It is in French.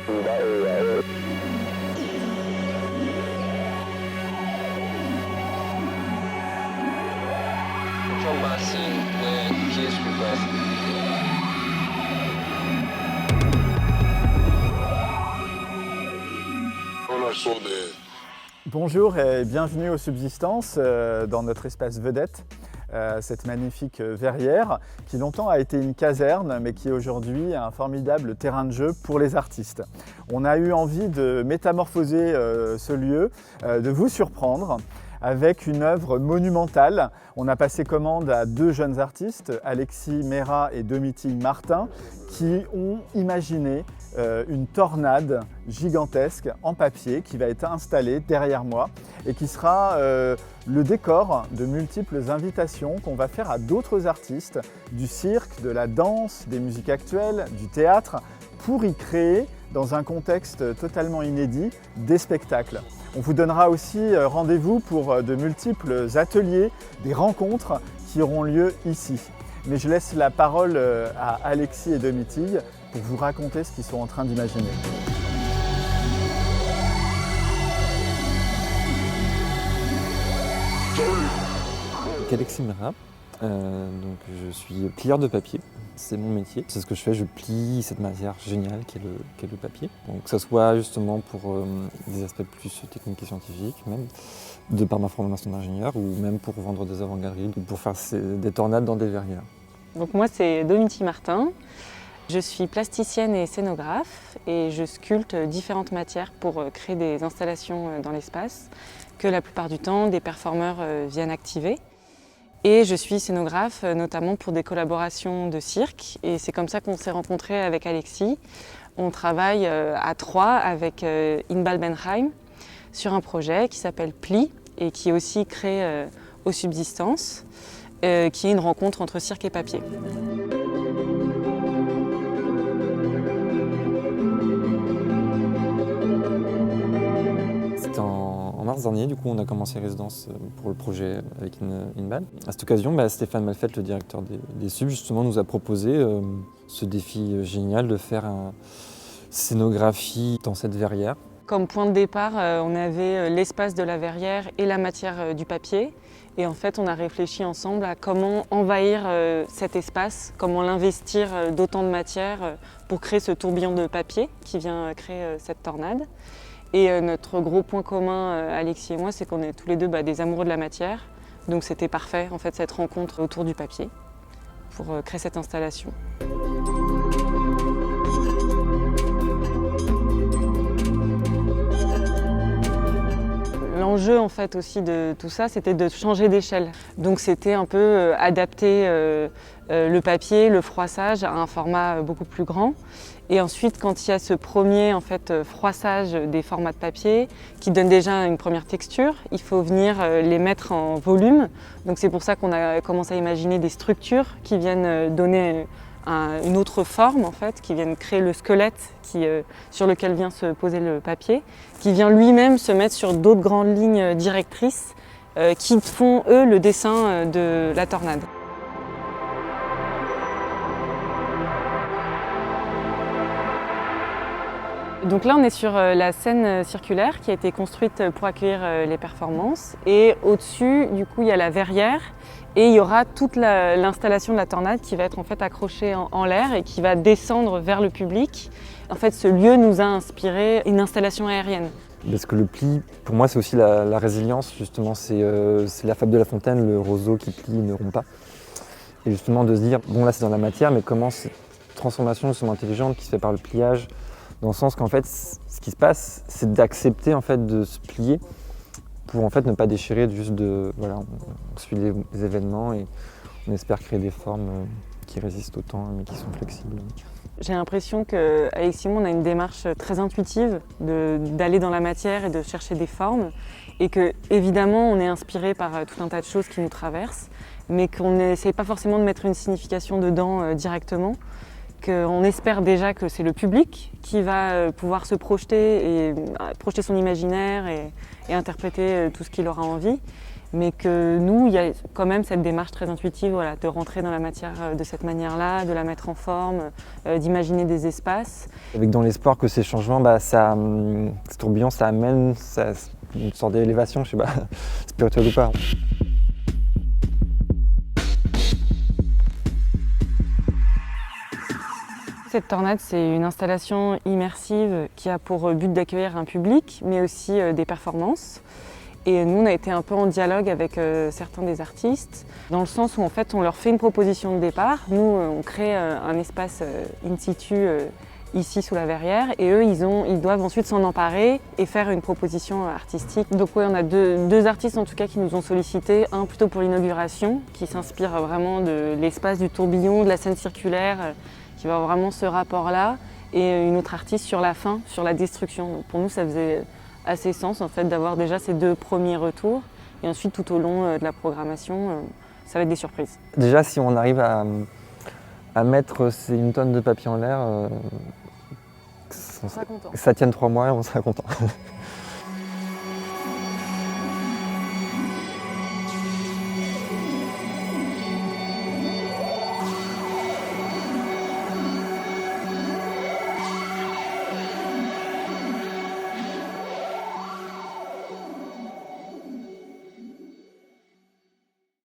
From my scene where kids progress. Bonjour et bienvenue aux Subsistances dans notre espace vedette, cette magnifique verrière qui longtemps a été une caserne mais qui est aujourd'hui un formidable terrain de jeu pour les artistes. On a eu envie de métamorphoser ce lieu, de vous surprendre avec une œuvre monumentale. On a passé commande à deux jeunes artistes, Alexis Mera et Domitille Martin, qui ont imaginé une tornade gigantesque en papier qui va être installée derrière moi et qui sera le décor de multiples invitations qu'on va faire à d'autres artistes du cirque, de la danse, des musiques actuelles, du théâtre, pour y créer, dans un contexte totalement inédit, des spectacles. On vous donnera aussi rendez-vous pour de multiples ateliers, des rencontres qui auront lieu ici. Mais je laisse la parole à Alexis et Domitille pour vous raconter ce qu'ils sont en train d'imaginer. Alexis Mera, donc je suis plieur de papier, c'est mon métier. C'est ce que je fais, je plie cette matière géniale qu'est le papier. Donc que ce soit justement pour des aspects plus techniques et scientifiques, même de par ma formation d'ingénieur, ou même pour vendre des avant-galeries, ou pour faire des tornades dans des verrières. Donc moi c'est Domitille Martin, je suis plasticienne et scénographe et je sculpte différentes matières pour créer des installations dans l'espace que la plupart du temps des performeurs viennent activer. Et je suis scénographe notamment pour des collaborations de cirque et c'est comme ça qu'on s'est rencontrés avec Alexis. On travaille à trois avec Inbal Benheim sur un projet qui s'appelle Pli et qui est aussi créé aux Subsistances, qui est une rencontre entre cirque et papier. C'était en mars dernier, du coup on a commencé résidence pour le projet avec Inbal. À cette occasion, Stéphane Malfait, le directeur des Subs, justement, nous a proposé ce défi génial de faire une scénographie dans cette verrière. Comme point de départ, on avait l'espace de la verrière et la matière du papier. Et en fait, on a réfléchi ensemble à comment envahir cet espace, comment l'investir d'autant de matière pour créer ce tourbillon de papier qui vient créer cette tornade. Et notre gros point commun, Alexis et moi, c'est qu'on est tous les deux des amoureux de la matière. Donc c'était parfait, en fait, cette rencontre autour du papier pour créer cette installation. L'enjeu en fait aussi de tout ça, c'était de changer d'échelle. Donc c'était un peu adapter le papier, le froissage à un format beaucoup plus grand. Et ensuite, quand il y a ce premier froissage des formats de papier qui donne déjà une première texture, il faut venir les mettre en volume. Donc c'est pour ça qu'on a commencé à imaginer des structures qui viennent donner une autre forme en fait, qui viennent créer le squelette sur lequel vient se poser le papier, qui vient lui-même se mettre sur d'autres grandes lignes directrices qui font eux le dessin de la tornade. Donc là on est sur la scène circulaire qui a été construite pour accueillir les performances et au-dessus du coup il y a la verrière. Et il y aura toute l'installation de la tornade qui va être en fait accrochée en l'air et qui va descendre vers le public. En fait, ce lieu nous a inspiré une installation aérienne. Parce que le pli, pour moi, c'est aussi la résilience, justement. C'est la fable de La Fontaine, le roseau qui plie ne rompt pas. Et justement de se dire, bon là c'est dans la matière, mais comment cette transformation justement intelligente qui se fait par le pliage, dans le sens qu'en fait, ce qui se passe, c'est d'accepter en fait de se plier pour en fait ne pas déchirer, juste voilà, on suit les événements et on espère créer des formes qui résistent au temps mais qui sont flexibles. J'ai l'impression qu'avec Simon, on a une démarche très intuitive d'aller dans la matière et de chercher des formes et que évidemment on est inspiré par tout un tas de choses qui nous traversent mais qu'on n'essaie pas forcément de mettre une signification dedans directement. Qu'on espère déjà que c'est le public qui va pouvoir se projeter et projeter son imaginaire et interpréter tout ce qu'il aura envie. mais que nous, il y a quand même cette démarche très intuitive, voilà, de rentrer dans la matière de cette manière-là, de la mettre en forme, d'imaginer des espaces. Avec dans l'espoir que ces changements, ce tourbillon, ça amène une sorte d'élévation, je sais pas, spirituelle ou pas. Cette tornade, c'est une installation immersive qui a pour but d'accueillir un public, mais aussi des performances. Et nous, on a été un peu en dialogue avec certains des artistes, dans le sens où en fait, on leur fait une proposition de départ. Nous, on crée un espace in situ ici sous la verrière, et eux, ils doivent ensuite s'en emparer et faire une proposition artistique. Donc oui, on a deux artistes en tout cas qui nous ont sollicité, un plutôt pour l'inauguration, qui s'inspire vraiment de l'espace du tourbillon, de la scène circulaire, qui va avoir vraiment ce rapport-là, et une autre artiste sur la fin, sur la destruction. Donc pour nous, ça faisait assez sens en fait d'avoir déjà ces deux premiers retours, et ensuite tout au long de la programmation, ça va être des surprises. Déjà, si on arrive à mettre une tonne de papier en l'air, On sera content. ça tienne 3 mois et on sera content.